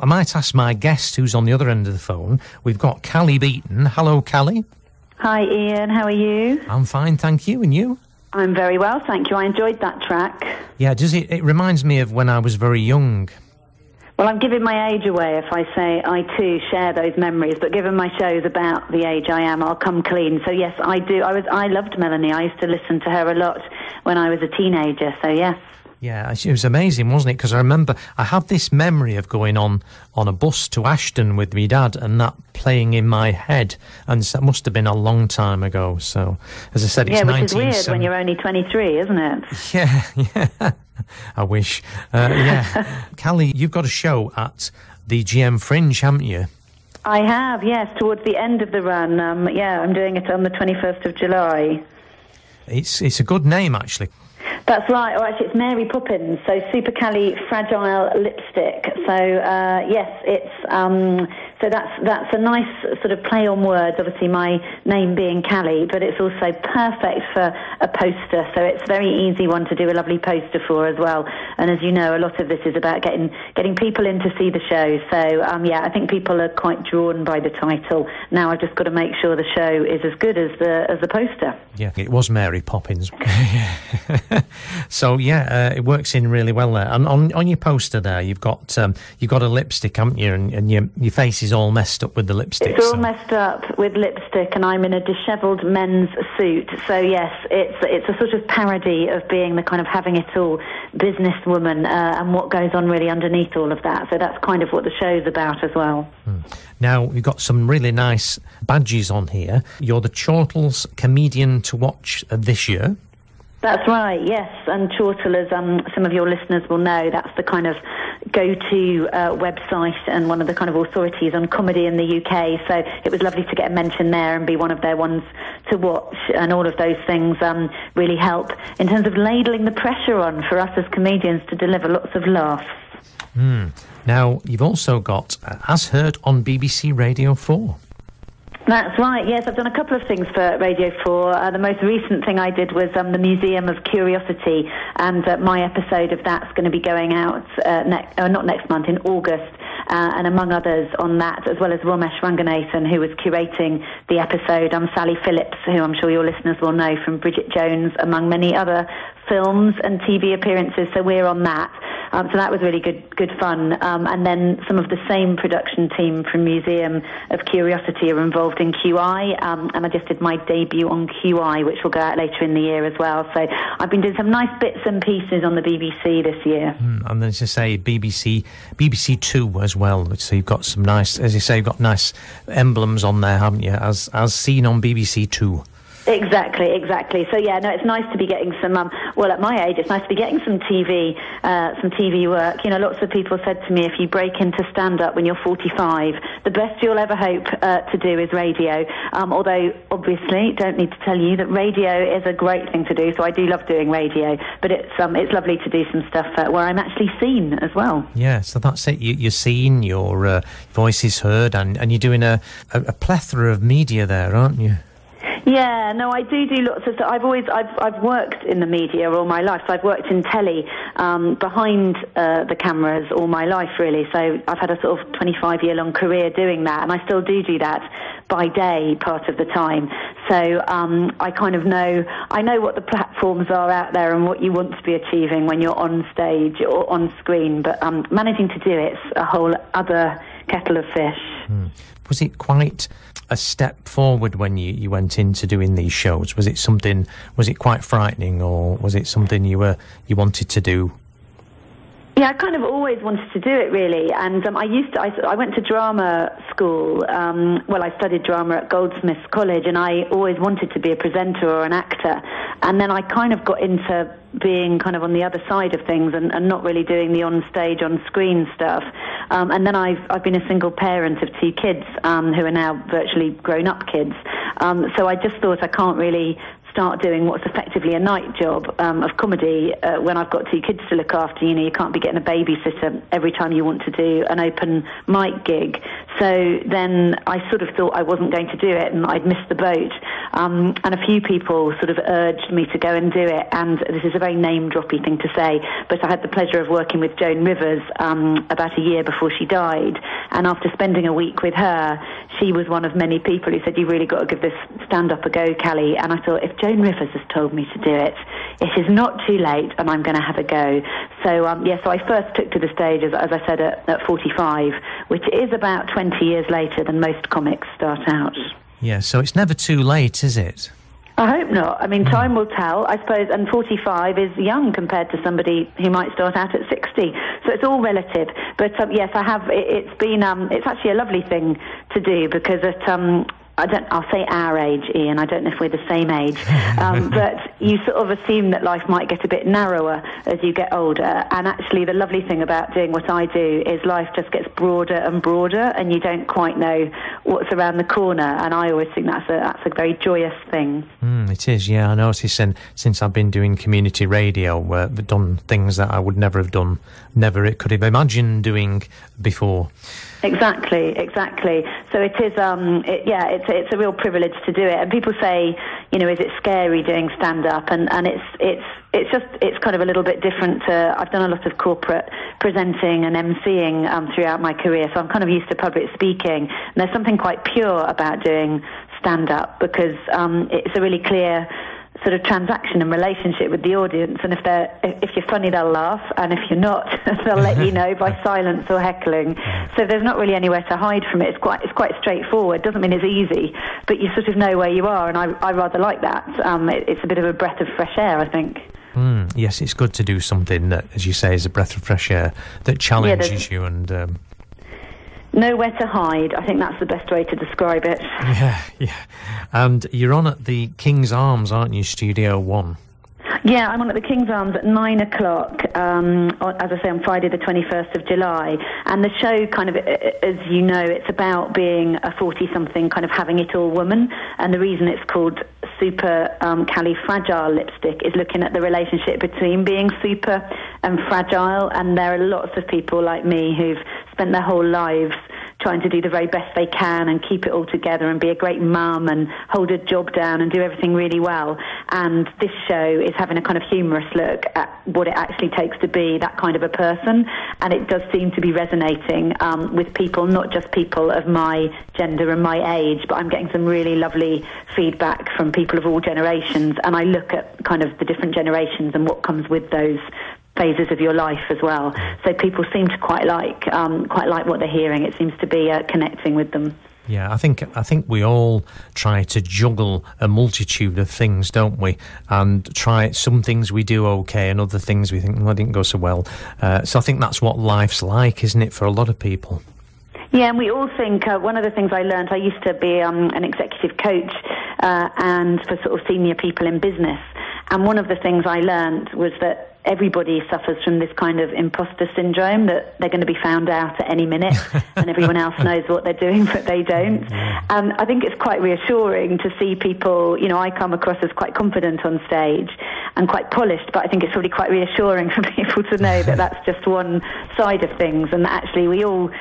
I might ask my guest who's on the other end of the phone. We've got Callie Beaton. Hello, Callie. Hi, Ian. How are you? I'm fine, thank you. And you? I'm very well, thank you. I enjoyed that track. Yeah, does it? It reminds me of when I was very young. Well, I'm giving my age away if I say I, too, share those memories, but given my show's about the age I am, I'll come clean. So, yes, I do. I loved Melanie. I used to listen to her a lot when I was a teenager, so, yes. Yeah, it was amazing, wasn't it? Because I remember I have this memory of going on a bus to Ashton with my dad and that playing in my head, and that must have been a long time ago. So, as I said, it's 1970. Yeah, which is weird when you're only 23, isn't it? Yeah. I wish. Yeah. Callie, you've got a show at the GM Fringe, haven't you? I have, yes, towards the end of the run. I'm doing it on the 21st of July. It's a good name, actually. That's right. Oh, actually, it's Mary Poppins, so Supercalifragilisticexpialidocious. So, yes, it's... So that's a nice sort of play on words, obviously my name being Callie, but it's also perfect for a poster, so it's a very easy one to do a lovely poster for as well. And as you know, a lot of this is about getting people in to see the show. So, I think people are quite drawn by the title. Now I've just got to make sure the show is as good as the poster. Yeah, it was Mary Poppins. So, it works in really well there. And on your poster there, you've got a lipstick, haven't you? And your face is all messed up with the lipstick. It's all messed up with lipstick, and I'm in a dishevelled men's suit. So yes, it's a sort of parody of being the kind of having it all businesswoman and what goes on really underneath all of that. So that's kind of what the show's about as well. Now, you've got some really nice badges on here. You're the Chortles comedian to watch this year. That's right, yes. And Chortle, as some of your listeners will know, that's the kind of go-to website and one of the kind of authorities on comedy in the UK. So it was lovely to get a mention there and be one of their ones to watch. And all of those things really help in terms of ladling the pressure on for us as comedians to deliver lots of laughs. Now, you've also got As Heard on BBC Radio 4. That's right, yes. I've done a couple of things for Radio 4. The most recent thing I did was the Museum of Curiosity, and my episode of that's going to be going out not next month, in August, and among others on that, as well as Romesh Ranganathan, who was curating the episode. I'm Sally Phillips, who I'm sure your listeners will know from Bridget Jones, among many other films and TV appearances, so we're on that. So that was really good fun. And then some of the same production team from Museum of Curiosity are involved in QI, and I just did my debut on QI, which will go out later in the year as well. So I've been doing some nice bits and pieces on the BBC this year. And then, as you say, BBC 2 as well. So you've got some nice, as you say, you've got nice emblems on there, haven't you, as seen on BBC 2. Exactly. So it's nice to be getting some. At my age, it's nice to be getting some TV work. You know, lots of people said to me, if you break into stand-up when you're 45, the best you'll ever hope to do is radio. Although, obviously, don't need to tell you that radio is a great thing to do. So I do love doing radio, but it's lovely to do some stuff where I'm actually seen as well. Yeah, so that's it. You're seen, your voice is heard, and you're doing a plethora of media there, aren't you? Yeah, no, I do lots of stuff. I've worked in the media all my life. So I've worked in telly behind the cameras all my life, really. So I've had a sort of 25-year-long career doing that, and I still do that by day part of the time. So I kind of know what the platforms are out there and what you want to be achieving when you're on stage or on screen. But managing to do it's a whole other kettle of fish. Was it quite a step forward when you went into doing these shows? Was it quite frightening, or was it something you wanted to do? Yeah, I kind of always wanted to do it, really. And I went to drama school. I studied drama at Goldsmiths College, and I always wanted to be a presenter or an actor. And then I kind of got into being kind of on the other side of things and not really doing the on-stage, on-screen stuff. And then I've been a single parent of 2 kids who are now virtually grown-up kids. So I just thought I can't really start doing what's effectively a night job of comedy when I've got 2 kids to look after. You know, you can't be getting a babysitter every time you want to do an open mic gig. So then I sort of thought I wasn't going to do it and I'd missed the boat. and a few people sort of urged me to go and do it. And this is a very name-droppy thing to say, but I had the pleasure of working with Joan Rivers about a year before she died. And after spending a week with her, she was one of many people who said, "You really got to give this stand-up a go, Callie." And I thought, if Joan Rivers has told me to do it, it is not too late, and I'm going to have a go. So, so I first took to the stage, as I said, at 45, which is about 20 years later than most comics start out. Yeah, so it's never too late, is it? I hope not. I mean, time will tell, I suppose, and 45 is young compared to somebody who might start out at 60. So it's all relative. But yes, I have. It's been. It's actually a lovely thing to do because I'll say our age, Ian. I don't know if we're the same age, but you sort of assume that life might get a bit narrower as you get older. And actually, the lovely thing about doing what I do is life just gets broader and broader, and you don't quite know what's around the corner. And I always think that's a very joyous thing. It is, yeah. I noticed since I've been doing community radio, I've done things that I would never have done, never could have imagined doing before. Exactly. So it is, it's a real privilege to do it. And people say, is it scary doing stand-up? And it's kind of a little bit different. I've done a lot of corporate presenting and emceeing throughout my career, so I'm kind of used to public speaking. And there's something quite pure about doing stand-up because it's a really clear sort of transaction and relationship with the audience, and if you're funny, they'll laugh, and if you're not, they'll let you know by silence or heckling. So there's not really anywhere to hide from it. It's quite straightforward. Doesn't mean it's easy, but you sort of know where you are, and I rather like that. It's a bit of a breath of fresh air, I think. Yes, it's good to do something that, as you say, is a breath of fresh air that challenges you and. Nowhere to hide. I think that's the best way to describe it. Yeah. And you're on at the King's Arms, aren't you, Studio 1? Yeah, I'm on at the King's Arms at 9 o'clock, as I say, on Friday the 21st of July. And the show kind of, as you know, it's about being a 40-something kind of having it all woman. And the reason it's called Supercalifragilistic is looking at the relationship between being super and fragile. And there are lots of people like me who've spent their whole lives trying to do the very best they can and keep it all together and be a great mum and hold a job down and do everything really well. And this show is having a kind of humorous look at what it actually takes to be that kind of a person. And it does seem to be resonating with people, not just people of my gender and my age, but I'm getting some really lovely feedback from people of all generations. And I look at kind of the different generations and what comes with those phases of your life as well. So people seem to quite like what they're hearing. It seems to be connecting with them. Yeah, I think we all try to juggle a multitude of things, don't we? And try some things we do okay, and other things we think, well, didn't go so well. So I think that's what life's like, isn't it, for a lot of people? Yeah, and we all think, one of the things I learned, I used to be an executive coach and for sort of senior people in business. And one of the things I learned was that everybody suffers from this kind of imposter syndrome, that they're going to be found out at any minute and everyone else knows what they're doing but they don't. And I think it's quite reassuring to see people, I come across as quite confident on stage and quite polished, but I think it's really quite reassuring for people to know that that's just one side of things, and that actually we all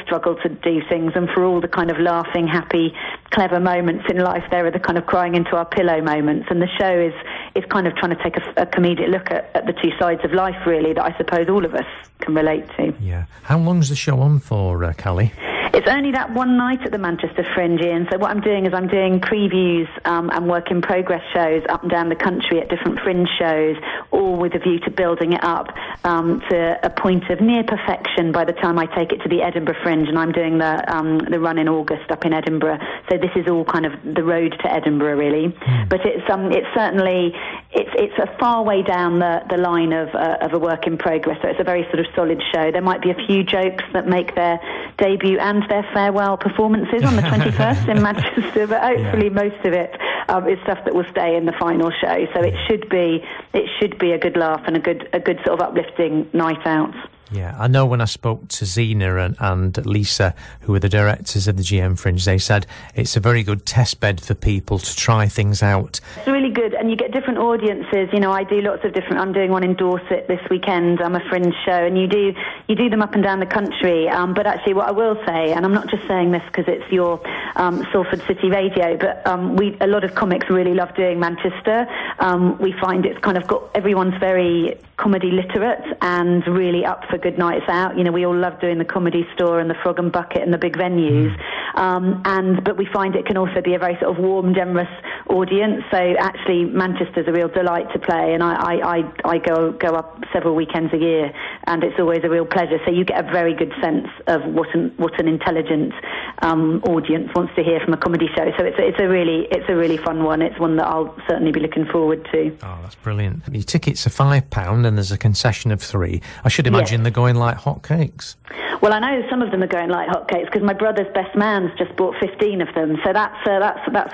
struggle to do things, and for all the kind of laughing, happy, clever moments in life, there are the kind of crying into our pillow moments, and the show is kind of trying to take a comedic look at the two sides of life, really, that I suppose all of us can relate to. Yeah. How long's the show on for, Callie? It's only that one night at the Manchester Fringe, Ian. So what I'm doing is I'm doing previews and work-in-progress shows up and down the country at different Fringe shows, all with a view to building it up to a point of near perfection by the time I take it to the Edinburgh Fringe. And I'm doing the run in August up in Edinburgh. So this is all kind of the road to Edinburgh, really. But it's certainly it's a far way down the line of a work in progress. So it's a very sort of solid show. There might be a few jokes that make their debut and their farewell performances on the 21st in Manchester, but hopefully most of it is stuff that will stay in the final show. So it should be a good laugh and a good sort of uplifting night out. Yeah, I know when I spoke to Zena and Lisa, who are the directors of the GM Fringe, they said it's a very good test bed for people to try things out. It's really good, and you get different audiences. You know, I do lots of different. I'm doing one in Dorset this weekend. I'm a Fringe show, and you do them up and down the country. But actually, what I will say, and I'm not just saying this because it's your Salford City Radio, but a lot of comics really love doing Manchester. We find it's kind of got everyone's very comedy literate and really up for good nights out. You know, we all love doing the Comedy Store and the Frog and Bucket and the big venues. But we find it can also be a very sort of warm, generous audience. So actually, Manchester's a real delight to play, and I go up several weekends a year, and it's always a real pleasure. So you get a very good sense of what an intelligent audience wants to hear from a comedy show. So it's a really fun one. It's one that I'll certainly be looking forward to. Oh, that's brilliant. Your tickets are £5 and there's a concession of £3. I should imagine they're going like hotcakes. Well, I know some of them are going like hotcakes because my brother's best man's just bought 15 of them. So that's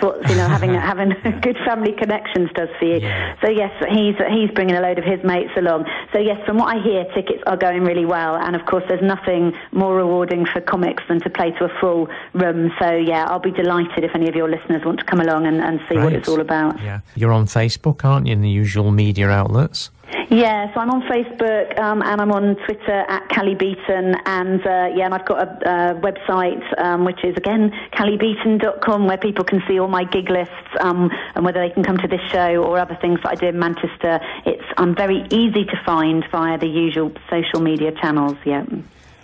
what, you know, having good family connections does for you. Yeah. So yes, he's bringing a load of his mates along. So yes, from what I hear, tickets are going really well. And of course, there's nothing more rewarding for comics than to play to a full room. So yeah, I'll be delighted if any of your listeners want to come along and see what it's all about. Yeah, you're on Facebook, aren't you, in the usual media outlets? Yeah, so I'm on Facebook and I'm on Twitter at Callie Beaton, and I've got a website which is again calliebeaton.com, where people can see all my gig lists and whether they can come to this show or other things that I do in Manchester. I'm very easy to find via the usual social media channels. Yeah.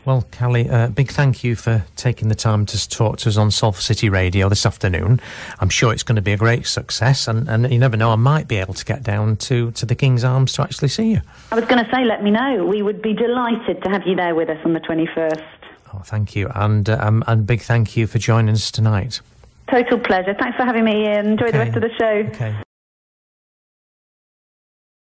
Well, Callie, big thank you for taking the time to talk to us on Salford City Radio this afternoon. I'm sure it's going to be a great success, and you never know, I might be able to get down to the King's Arms to actually see you. I was going to say, let me know. We would be delighted to have you there with us on the 21st. Oh, thank you, and big thank you for joining us tonight. Total pleasure. Thanks for having me, Ian. Enjoy the rest of the show. Okay.